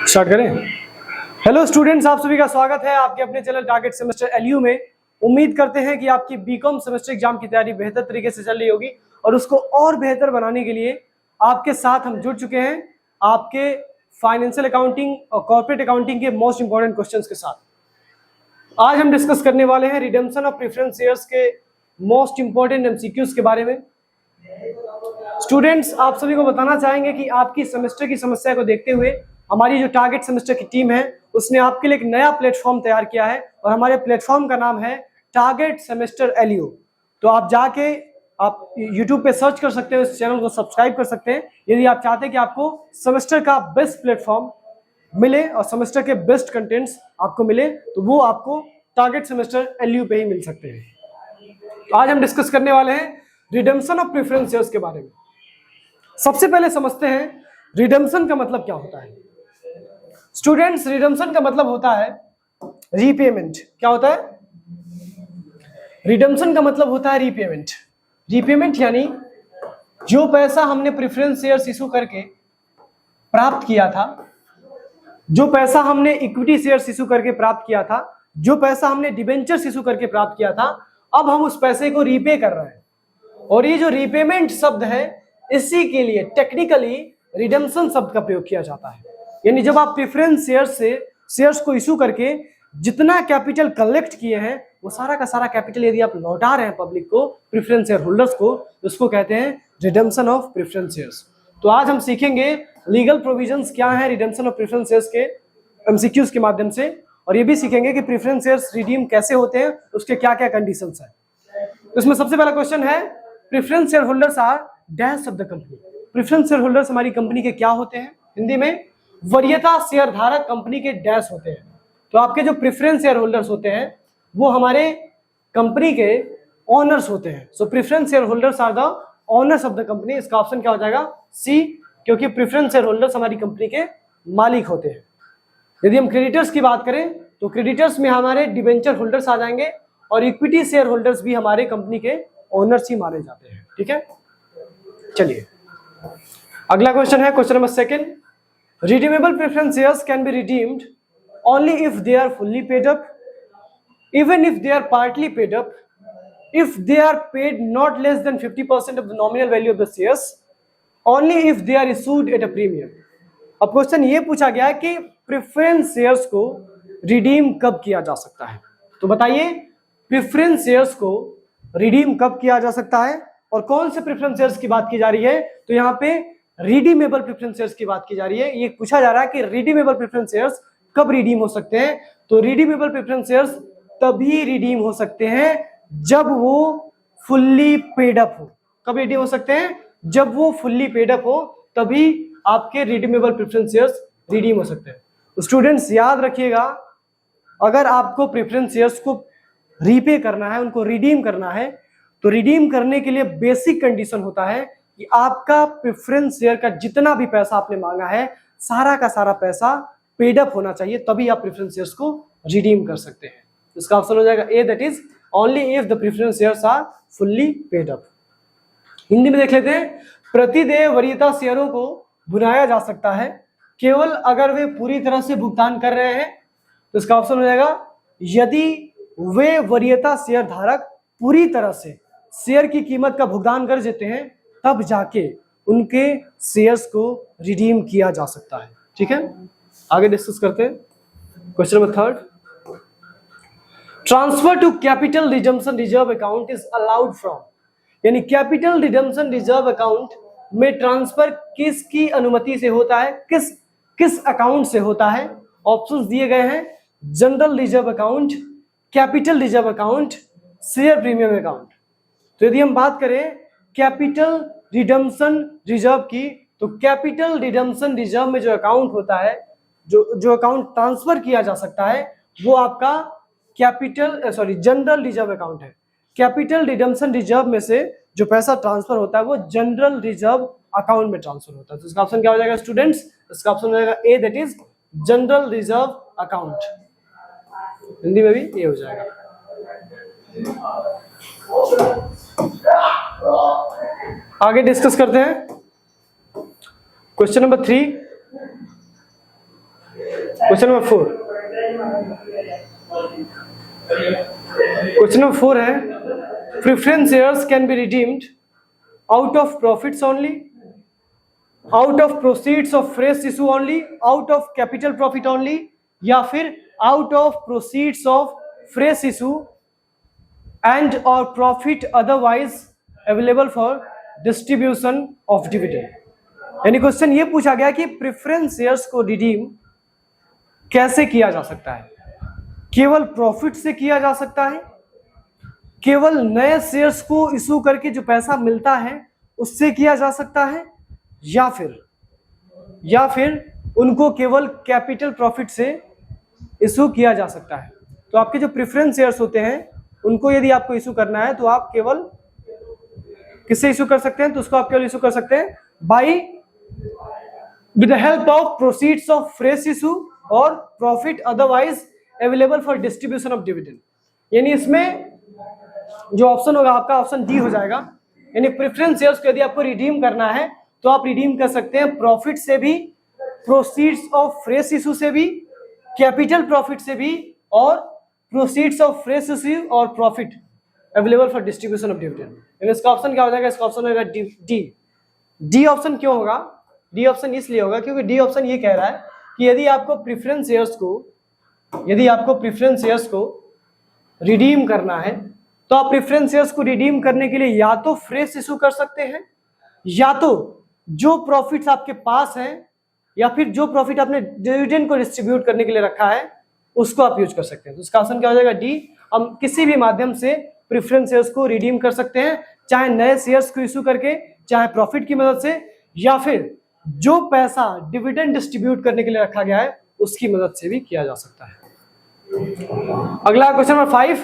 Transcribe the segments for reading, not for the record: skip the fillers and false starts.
Start करें। Hello students, आप सभी का स्वागत है आपके अपने चैनल टारगेट सेमेस्टर एलयू में। उम्मीद करते हैं कि आपकी बीकॉम सेमेस्टर एग्जाम की तैयारी बेहतर तरीके से चल रही होगी और उसको और बेहतर बनाने के लिए आपके साथ हम जुड़ चुके हैं आपके फाइनेंशियल अकाउंटिंग और कॉर्पोरेट अकाउंटिंग के मोस्ट इंपॉर्टेंट क्वेश्चंस के साथ। आज हम डिस्कस करने वाले हैं रिडेम्पशन ऑफ प्रेफरेंस शेयर्स के मोस्ट इंपॉर्टेंट एमसीक्यूज के बारे में। स्टूडेंट्स, आप सभी को बताना चाहेंगे कि आपकी सेमेस्टर की समस्या को देखते हुए हमारी जो टारगेट सेमेस्टर की टीम है उसने आपके लिए एक नया प्लेटफॉर्म तैयार किया है और हमारे प्लेटफॉर्म का नाम है टारगेट सेमेस्टर एलयू। तो आप जाके आप YouTube पे सर्च कर सकते हो, इस चैनल को सब्सक्राइब कर सकते हैं यदि आप चाहते हैं कि आपको सेमेस्टर का बेस्ट प्लेटफॉर्म मिले और सेमेस्टर के बेस्ट कंटेंट्स आपको मिले, तो वो आपको टारगेट सेमेस्टर एलयू पे ही मिल सकते हैं। तो आज हम डिस्कस करने वाले हैं रिडेम्पशन ऑफ प्रेफरेंस शेयर्स के बारे में। सबसे पहले समझते हैं रिडेम्पशन का मतलब क्या होता है। स्टूडेंट्स, रिडेम्पशन का मतलब होता है रीपेमेंट। क्या होता है? रिडेम्पशन का मतलब होता है रीपेमेंट। रीपेमेंट यानी जो पैसा हमने प्रेफरेंस शेयर्स इशू करके प्राप्त किया था, जो पैसा हमने इक्विटी शेयर्स इशू करके प्राप्त किया था, जो पैसा हमने डिबेंचर्स इशू करके प्राप्त किया था, अब हम उस पैसे को रीपे कर रहे हैं। और ये जो रीपेमेंट शब्द है, इसी के लिए टेक्निकली रिडेम्पशन शब्द का प्रयोग किया जाता है। यानी जब आप प्रेफरेंस शेयर्स को इशू करके जितना कैपिटल कलेक्ट किए हैं वो सारा का सारा कैपिटल यदि आप लौटा रहे हैं पब्लिक को, प्रेफरेंस शेयर होल्डर्स को, उसको कहते हैं रिडेम्पशन ऑफ प्रेफरेंस शेयर्स। तो आज हम सीखेंगे लीगल प्रोविजंस क्या है रिडेम्पशन ऑफ प्रेफरेंस शेयर्स के एमसीक्यूज के माध्यम से, और ये भी सीखेंगे कि प्रेफरेंस शेयर्स रिडीम कैसे होते हैं, उसके क्या क्या कंडीशंस है। तो इसमें सबसे पहला क्वेश्चन है preference share holders are dash of the company. Preference share holders हमारी कंपनी के क्या होते हैं? हिंदी में वरीयता शेयर धारक कंपनी के डैश होते हैं। तो आपके जो प्रेफरेंस शेयर होल्डर्स होते हैं वो हमारे कंपनी के ओनर्स होते हैं। So preference share holders are the owners of the company. इसका ऑप्शन क्या हो जाएगा? सी, क्योंकि प्रेफरेंस शेयर होल्डर्स हमारी कंपनी के मालिक होते हैं। यदि हम क्रेडिटर्स की बात करें तो क्रेडिटर्स में हमारे डिबेंचर होल्डर्स आ जाएंगे और इक्विटी शेयर होल्डर्स भी हमारे कंपनी के ओनर्स ही माने जाते हैं। ठीक है, चलिए अगला क्वेश्चन है question number second. Redeemable preference shares can be redeemed only if they are fully paid up, even if they are partly paid up, if they are paid not less than 50% of the nominal value of the shares, only if they are issued at a premium। अब question ये पूछा गया है कि preference shares को redeem कब किया जा सकता है। तो बताइए प्रेफरेंस शेयर्स को रिडीम कब किया जा सकता है और कौन से प्रेफरेंस शेयर्स की बात की जा रही है। तो यहाँ पे रिडीमेबल प्रेफरेंस शेयर्स की बात की जा रही है। ये पूछा जा रहा है कि रिडीमेबल प्रेफरेंस शेयर्स कब रिडीम हो सकते हैं। तो रिडीमेबल प्रेफरेंस शेयर्स तभी रिडीम हो सकते हैं जब वो फुल्ली पेड अप हो। कब रिडीम हो सकते हैं? जब वो फुल्ली पेड अप हो, तभी आपके रिडीमेबल प्रेफरेंस शेयर्स रिडीम हो सकते हैं। तो स्टूडेंट्स याद रखिएगा, अगर आपको प्रेफरेंस शेयर्स को रीपे करना है, उनको रिडीम करना है, तो रिडीम करने के लिए बेसिक कंडीशन होता है कि आपका प्रेफरेंस शेयर का जितना भी पैसा आपने मांगा है, सारा का सारा पैसा पेड अप होना चाहिए, तभी आप प्रेफरेंस शेयर्स को रिडीम कर सकते हैं। इसका ऑप्शन हो जाएगा A, that is only if the preference shares are fully paid up. Hindi में देख लेते हैं। प्रतिदेय वरीयता शेयरों को भुनाया जा सकता है केवल अगर वे पूरी तरह से भुगतान कर रहे हैं। तो इसका ऑप्शन हो जाएगा यदि वे वरीयता शेयर धारक पूरी तरह से शेयर की कीमत का भुगतान कर देते हैं, तब जाके उनके शेयर्स को रिडीम किया जा सकता है। ठीक है, आगे डिस्कस करते हैं। Question number third, transfer to capital redemption reserve account is allowed from. यानी कैपिटल रिडम्पशन रिजर्व अकाउंट में ट्रांसफर किसकी अनुमति से होता है, किस अकाउंट से होता है। ऑप्शंस दिए गए हैं, general reserve account, capital reserve account, share premium account. तो यदि हम बात करें कैपिटल रिडम्पशन रिजर्व की, तो कैपिटल रिडम्पशन रिजर्व में जो अकाउंट होता है, जो अकाउंट ट्रांसफर किया जा सकता है, वो आपका जनरल रिजर्व अकाउंट है। कैपिटल रिडम्पशन रिजर्व में से जो पैसा ट्रांसफर होता है वो जनरल रिजर्व अकाउंट में ट्रांसफर होता है। तो इसका ऑप्शन क्या हो जाएगा स्टूडेंट्स? इसका ऑप्शन हो जाएगा A, that is general reserve account. Hindi में भी ये हो जाएगा। आगे डिस्कस करते हैं। Question number 3, question number 4, question number 4 है preference shares can be redeemed out of profits only, out of proceeds of fresh issue only, out of capital profit only, या फिर out of proceeds of fresh issue and और profit otherwise available for distribution of dividend. यानी question ये पूछा गया कि preference shares को redeem कैसे किया जा सकता है, केवल प्रॉफिट से किया जा सकता है, केवल नए शेयर्स को इशू करके जो पैसा मिलता है उससे किया जा सकता है, या फिर उनको केवल कैपिटल प्रॉफिट से इशू किया जा सकता है। तो आपके जो प्रेफरेंस शेयर्स होते हैं उनको यदि आपको इशू करना है तो आप केवल किससे इशू कर सकते हैं, तो उसको आप केवल इशू कर सकते हैं by with the help of proceeds of fresh issue और profit otherwise available for distribution of dividend. यानी इसमें जो ऑप्शन होगा आपका ऑप्शन डी हो जाएगा। यानी प्रेफरेंस शेयर्स को यदि आपको रिडीम करना है तो आप रिडीम कर सकते हैं प्रॉफिट से भी, प्रोसीड्स ऑफ फ्रेश इशू से भी, कैपिटल प्रॉफिट से भी, और प्रोसीड्स ऑफ फ्रेश इशू और profit available for distribution of dividend. इसका ऑप्शन क्या हो जाएगा, इसका ऑप्शन होगा डी। डी ऑप्शन क्यों होगा, डी ऑप्शन इसलिए होगा क्योंकि डी ऑप्शन ये कह रहा है कि यदि आपको प्रेफरेंस शेयर्स को रिडीम करना है तो आप प्रेफरेंस शेयर्स को रिडीम करने के लिए या तो फ्रेश इशू कर सकते हैं, या तो जो प्रॉफिट्स आपके पास हैं, या फिर जो प्रॉफिट आपने डिविडेंड को डिस्ट्रीब्यूट करने के लिए रखा है उसको आप यूज कर सकते हैं। तो इसका ऑप्शन क्या हो जाएगा डी। हम किसी भी माध्यम से प्रेफरेंस शेयर्स को रिडीम कर सकते हैं, चाहे नए शेयर्स को इशू करके, चाहे प्रॉफिट की मदद से, या फिर जो पैसा डिविडेंड डिस्ट्रीब्यूट करने के लिए रखा गया है उसकी मदद से भी किया जा सकता है। अगला question number 5,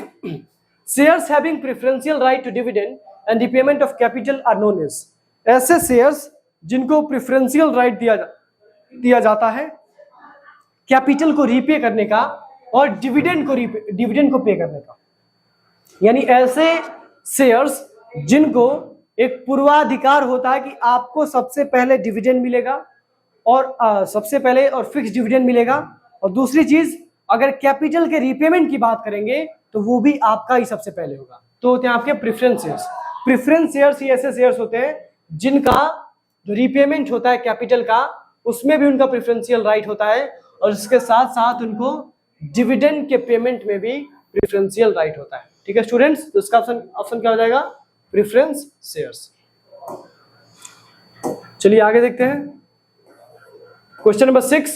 shares having preferential right to dividend and repayment of capital are known as. ऐसे शेयर्स जिनको प्रेफरेंशियल राइट दिया जाता है कैपिटल को रीपे करने का और डिविडेंड को पे करने का। यानी ऐसे शेयर्स जिनको एक पूर्वाधिकार होता है कि आपको सबसे पहले डिविडेंड मिलेगा और सबसे पहले और फिक्स डिविडेंड मिलेगा, और दूसरी चीज अगर कैपिटल के रीपेमेंट की बात करेंगे तो वो भी आपका ही सबसे पहले होगा। तो होते हैं आपके प्रेफरेंस शेयर्स। प्रेफरेंस शेयर्स ही ऐसे शेयर्स होते हैं जिनका जो रीपेमेंट होता है कैपिटल का उसमें भी उनका प्रेफरेंशियल राइट होता है, और इसके साथ साथ उनको डिविडेंड के पेमेंट में भी प्रेफरेंशियल राइट होता है। ठीक है स्टूडेंट्स, तो इसका ऑप्शन क्या हो जाएगा, प्रेफरेंस शेयर्स। चलिए आगे देखते हैं question number 6,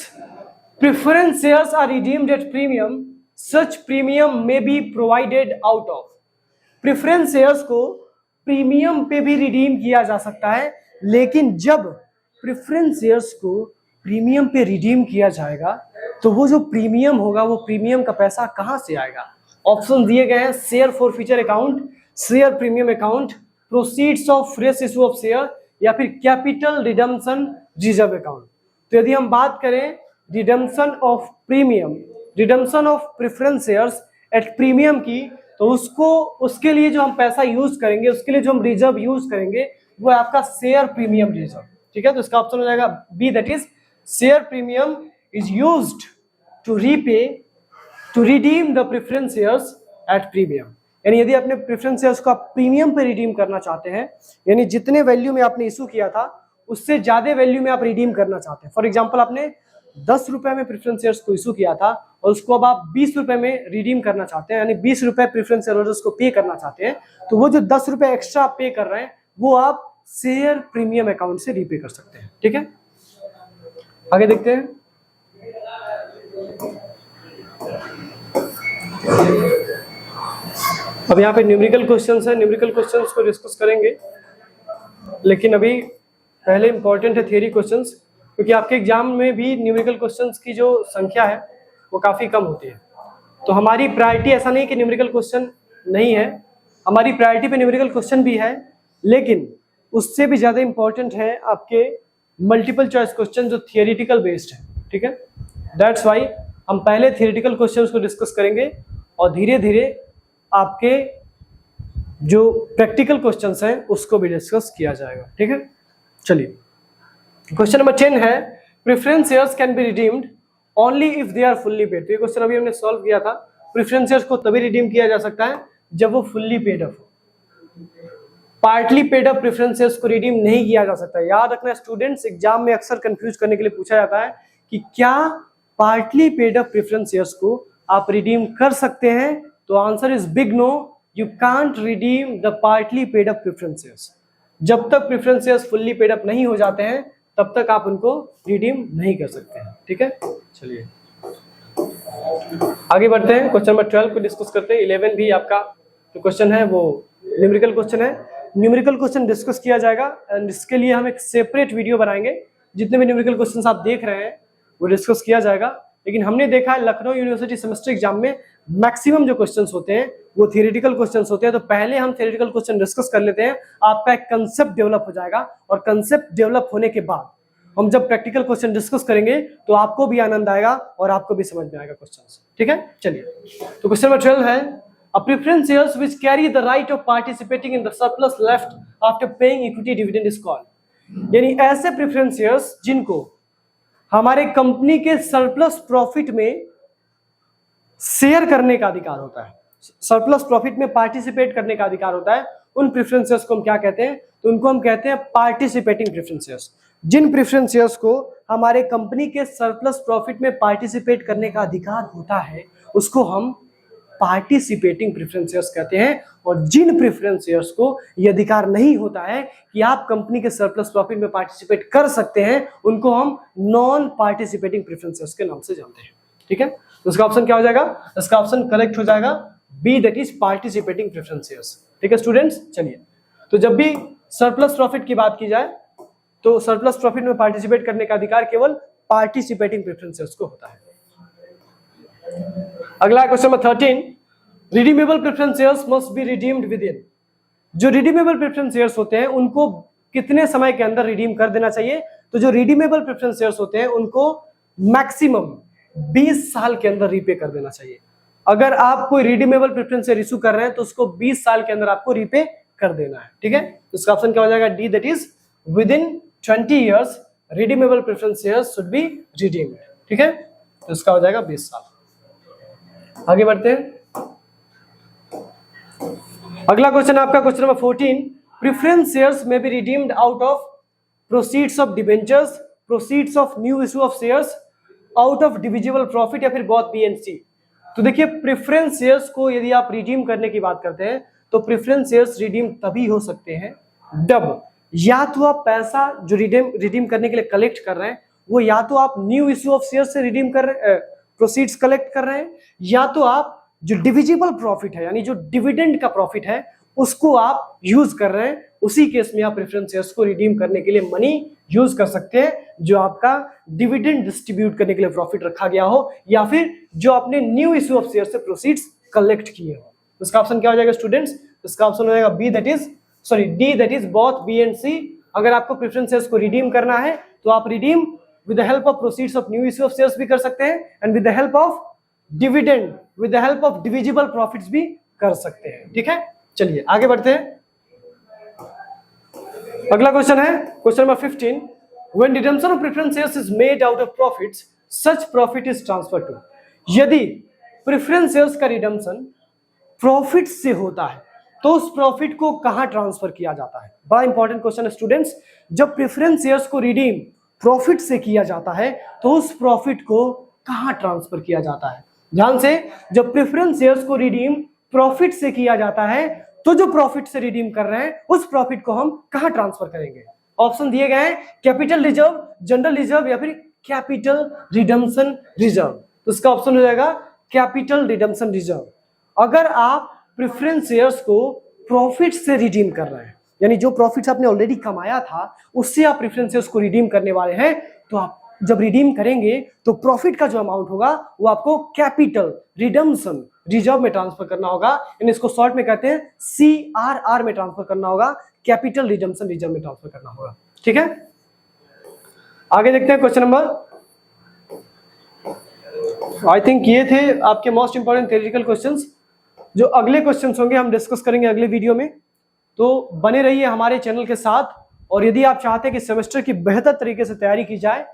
preference shares are redeemed at premium, such premium में be provided out of. Preference shares को प्रीमियम पे भी रिडीम किया जा सकता है, लेकिन जब प्रेफरेंस शेयर्स को प्रीमियम पे रिडीम किया जाएगा तो वो जो प्रीमियम होगा वो प्रीमियम का पैसा कहां से आएगा। ऑप्शन दिए गए हैं share forfeiture account, share premium account, proceeds of fresh issue of share, या फिर कैपिटल रिडम्पशन रिजर्व अकाउंट। तो यदि हम बात करें redemption of preference shares at premium की, तो उसके लिए जो हम पैसा यूज करेंगे, उसके लिए जो हम रिजर्व यूज करेंगे वो है आपका शेयर प्रीमियम रिजर्व। ठीक है, तो इसका ऑप्शन हो जाएगा B, that is share premium is used to redeem the preference shares at premium. यानी यदि अपने प्रेफरेंस शेयर्स को आप प्रीमियम पे रिडीम करना चाहते हैं, यानी जितने वैल्यू में आपने इशू किया था उससे ज्यादा वैल्यू में आप रिडीम करना चाहते हैं। फॉर एग्जांपल आपने 10 रुपए में प्रेफरेंस शेयर्स को इशू किया था और उसको अब आप 20 रुपए में रिडीम करना चाहते हैं, यानी 20 रुपए प्रेफरेंस शेयर्स को पे करना चाहते हैं, तो वो जो 10 रुपए एक्स्ट्रा आप पे कर रहे हैं वो आप शेयर प्रीमियम अकाउंट से रीपे कर सकते हैं। ठीक है, आगे देखते हैं। अब यहाँ पे न्यूमेरिकल क्वेश्चंस है, न्यूमेरिकल क्वेश्चंस को डिस्कस करेंगे, लेकिन अभी पहले इंपॉर्टेंट है थियरी क्वेश्चंस, क्योंकि आपके एग्जाम में भी न्यूमेरिकल क्वेश्चंस की जो संख्या है वो काफ़ी कम होती है। तो हमारी प्रायोरिटी ऐसा नहीं कि न्यूमेरिकल क्वेश्चन नहीं है, हमारी प्रायोरिटी पे न्यूमेरिकल क्वेश्चन भी है, लेकिन उससे भी ज़्यादा इंपॉर्टेंट है आपके मल्टीपल चॉइस क्वेश्चन जो थियोरेटिकल बेस्ड है। ठीक है, दैट्स वाई हम पहले थियोरेटिकल क्वेश्चंस को डिस्कस करेंगे और धीरे धीरे आपके जो प्रैक्टिकल क्वेश्चंस हैं उसको भी डिस्कस किया जाएगा। ठीक है, चलिए क्वेश्चन नंबर 10 है preference shares can be redeemed only if they are fully paid. तो ये क्वेश्चन अभी हमने सॉल्व किया था। प्रेफरेंस शेयर्स को तभी रिडीम किया जा सकता है जब वो फुल्ली पेड अप हो। Partly paid up preference shares को रिडीम नहीं किया जा सकता। याद रखना स्टूडेंट्स, एग्जाम में अक्सर कंफ्यूज करने के लिए पूछा जाता है कि क्या partly paid up preference shares को आप रिडीम कर सकते हैं। तो answer is big no, you can't redeem the partly paid up preference shares. जब तक preference shares fully paid up नहीं हो जाते हैं तब तक आप उनको रिडीम नहीं कर सकते हैं। ठीक है, चलिए आगे बढ़ते हैं। क्वेश्चन नंबर 12 को डिस्कस करते हैं। 11 भी आपका जो क्वेश्चन है वो न्यूमेरिकल क्वेश्चन है। न्यूमेरिकल क्वेश्चन डिस्कस किया जाएगा एंड इसके लिए हम एक सेपरेट वीडियो बनाएंगे। जितने भी न्यूमेरिकल क्वेश्चन आप देख रहे हैं वो डिस्कस किया जाएगा। लेकिन हमने देखा है लखनऊ यूनिवर्सिटी सेमेस्टर एग्जाम में मैक्सिमम जो क्वेश्चंस होते हैं वो थियोरेटिकल क्वेश्चंस होते हैं। तो पहले हम थियोरेटिकल क्वेश्चन डिस्कस कर लेते हैं, आपका एक कंसेप्ट डेवलप हो जाएगा और कंसेप्ट डेवलप होने के बाद हम जब प्रैक्टिकल क्वेश्चन डिस्कस करेंगे तो आपको भी आनंद आएगा और आपको भी समझ में आएगा क्वेश्चंस। ठीक है, चलिए तो क्वेश्चन नंबर 12 है अ preference shares which carry the right of participating in the surplus left after paying equity dividend is called. यानी ऐसे प्रेफरेंस शेयर्स जिनको हमारे कंपनी के सरप्लस प्रॉफिट में शेयर करने का अधिकार होता है, सरप्लस प्रॉफिट में पार्टिसिपेट करने का अधिकार होता है, उन प्रेफरेंस शेयर्स को हम क्या कहते हैं? तो उनको हम कहते हैं पार्टिसिपेटिंग प्रेफरेंस शेयर्स। जिन प्रेफरेंस शेयर्स को हमारे कंपनी के सरप्लस प्रॉफिट में पार्टिसिपेट करने का अधिकार होता है उसको हम पार्टिसिपेटिंग प्रेफरेंस शेयर्स कहते हैं। और जिन प्रेफरेंस शेयर्स को यह अधिकार नहीं होता है कि आप कंपनी के सरप्लस प्रॉफिट में पार्टिसिपेट कर सकते हैं उनको हम नॉन पार्टिसिपेटिंग प्रेफरेंस शेयर्स के नाम से जानते हैं। ठीक है, तो इसका ऑप्शन क्या हो जाएगा? इसका ऑप्शन करेक्ट हो जाएगा B, that is participating preference shares. ठीक है स्टूडेंट्स, चलिए तो जब भी सरप्लस प्रॉफिट की बात की जाए तो सरप्लस प्रॉफिट में पार्टिसिपेट करने का अधिकार केवल पार्टिसिपेटिंग प्रेफरेंस शेयर्स को होता है। अगला question number 13, redeemable preference shares must be redeemed with in. जो रिडीमेबल प्रेफरेंस शेयर्स होते हैं उनको कितने समय के अंदर रिडीम कर देना चाहिए? तो जो रिडीमेबल प्रेफरेंस शेयर्स होते हैं उनको मैक्सिमम 20 साल के अंदर रीपे कर देना चाहिए। अगर आप कोई रिडीमेबल प्रेफरेंस शेयर इशू कर रहे हैं तो उसको 20 साल के अंदर आपको रीपे कर देना है। ठीक है, तो इसका ऑप्शन क्या हो जाएगा? D, that is with in 20 years redeemable preference shares should be redeemed. ठीक है, तो इसका हो जाएगा 20 साल। आगे बढ़ते हैं। अगला क्वेश्चन आपका क्वेश्चन नंबर 14, प्रेफरेंस शेयर्स में B redeemed out of proceeds of debentures, proceeds of new issue of shares, out of divisible profit या फिर बोथ बी एंड सी। तो देखिए प्रेफरेंस शेयर्स को यदि आप रिडीम करने की बात करते हैं तो प्रेफरेंस शेयर्स रिडीम तभी हो सकते हैं जब या तो आप पैसा जो रिडीम करने के लिए कलेक्ट कर रहे हैं वो या तो आप न्यू इश्यू ऑफ शेयर से रिडीम कर रहे हैं, प्रोसीड्स कलेक्ट कर रहे हैं, या तो आप जो डिविजिबल प्रॉफिट है यानी जो डिविडेंड का प्रॉफिट है उसको आप यूज कर रहे हैं। उसी केस में आप प्रेफरेंस शेयर्स को रिडीम करने के लिए मनी यूज कर सकते हैं जो आपका डिविडेंड डिस्ट्रीब्यूट करने के लिए प्रॉफिट रखा गया हो या फिर जो आपने न्यू इश्यू ऑफ शेयर से प्रोसीड्स कलेक्ट किए हो। इसका ऑप्शन क्या हो जाएगा स्टूडेंट्स? इसका ऑप्शन हो जाएगा B, that is D, that is both B and C. अगर आपको प्रेफरेंस शेयर्स को रिडीम करना है तो आप redeem with the help of proceeds of new issue of shares भी कर सकते हैं and with the help of dividend, with the help of divisible profits भी कर सकते हैं। ठीक है, चलिए आगे बढ़ते हैं। अगला क्वेश्चन है question number 15, when redemption of preference shares is made out of profits such profit is transferred to. यदि प्रेफरेंस शेयर्स का रिडम्पशन प्रॉफिट से होता है तो उस प्रॉफिट को कहां ट्रांसफर किया जाता है? बड़ा इंपॉर्टेंट क्वेश्चन है स्टूडेंट्स। जब प्रेफरेंस शेयर्स को रिडीम प्रॉफिट से किया जाता है तो उस प्रॉफिट को कहां ट्रांसफर किया जाता है? ध्यान से, जब प्रेफरेंस शेयर्स को रिडीम प्रॉफिट से किया जाता है तो जो प्रॉफिट से रिडीम कर रहे हैं उस प्रॉफिट को हम कहां ट्रांसफर करेंगे? ऑप्शन दिए गए हैं कैपिटल रिजर्व, जनरल रिजर्व या फिर कैपिटल रिडम्पशन रिजर्व। तो इसका ऑप्शन हो जाएगा कैपिटल रिडम्पशन रिजर्व। अगर आप प्रेफरेंस शेयर्स को प्रॉफिट से रिडीम कर रहे हैं यानी जो प्रॉफिट्स आपने ऑलरेडी कमाया था उससे आप प्रेफरेंस शेयर्स को रिडीम करने वाले हैं तो आप जब रिडीम करेंगे तो प्रॉफिट का जो अमाउंट होगा वो आपको कैपिटल रिडम्पशन रिजर्व में ट्रांसफर करना होगा। यानी इसको शॉर्ट में कहते हैं CRR में ट्रांसफर करना होगा, कैपिटल रिडम्पशन रिजर्व में ट्रांसफर करना होगा। ठीक है, आगे देखते हैं क्वेश्चन नंबर, आई थिंक ये थे आपके मोस्ट इंपोर्टेंट थ्योरेटिकल क्वेश्चंस। जो अगले क्वेश्चंस होंगे हम डिस्कस करेंगे अगले वीडियो में, तो बने रहिए हमारे चैनल के साथ और यदि आप चाहते हैं कि सेमेस्टर की बेहतर तरीके से तैयारी की जाए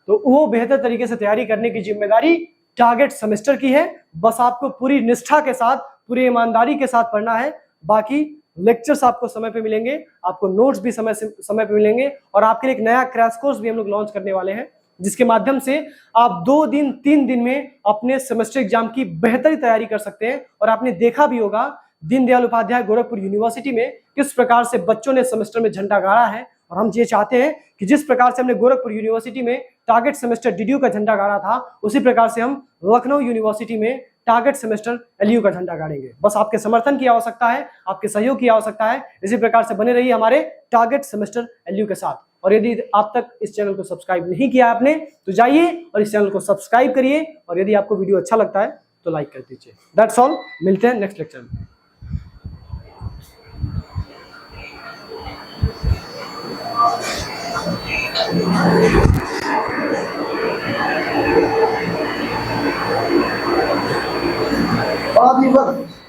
तो वो बेहतर तरीके से तैयारी करने की जिम्मेदारी टारगेट सेमेस्टर की है। बस आपको पूरी निष्ठा के साथ, पूरी ईमानदारी के साथ पढ़ना है। बाकी लेक्चर्स आपको समय पे मिलेंगे, आपको नोट्स भी समय पे मिलेंगे, और आपके लिए एक नया क्रैश कोर्स भी हम लोग लॉन्च करने वाले हैं, जिसके माध्यम से आप 2 दिन 3 दिन में अपने सेमेस्टर एग्जाम की बेहतर तैयारी कर सकते हैं। और आपने देखा भी होगा दीनदयाल उपाध्याय गोरखपुर यूनिवर्सिटी में किस प्रकार से बच्चों ने सेमेस्टर में झंडा गाड़ा है। और हम ये चाहते हैं कि जिस प्रकार से हमने गोरखपुर यूनिवर्सिटी में टारगेट सेमेस्टर डीडीयू का झंडा गाड़ा था, उसी प्रकार से हम लखनऊ यूनिवर्सिटी में टारगेट सेमेस्टर एलयू का झंडा गाड़ेंगे। बस आपके समर्थन की आवश्यकता है, आपके सहयोग की आवश्यकता है। इसी प्रकार से बने रहिए हमारे टारगेट सेमेस्टर एलयू के साथ। और यदि आप तक इस चैनल को सब्सक्राइब नहीं किया आपने तो जाइए और इस चैनल को सब्सक्राइब करिए, और यदि आपको वीडियो अच्छा लगता है तो लाइक कर दीजिए। दैट्स ऑल, मिलते हैं नेक्स्ट लेक्चर में। Body work.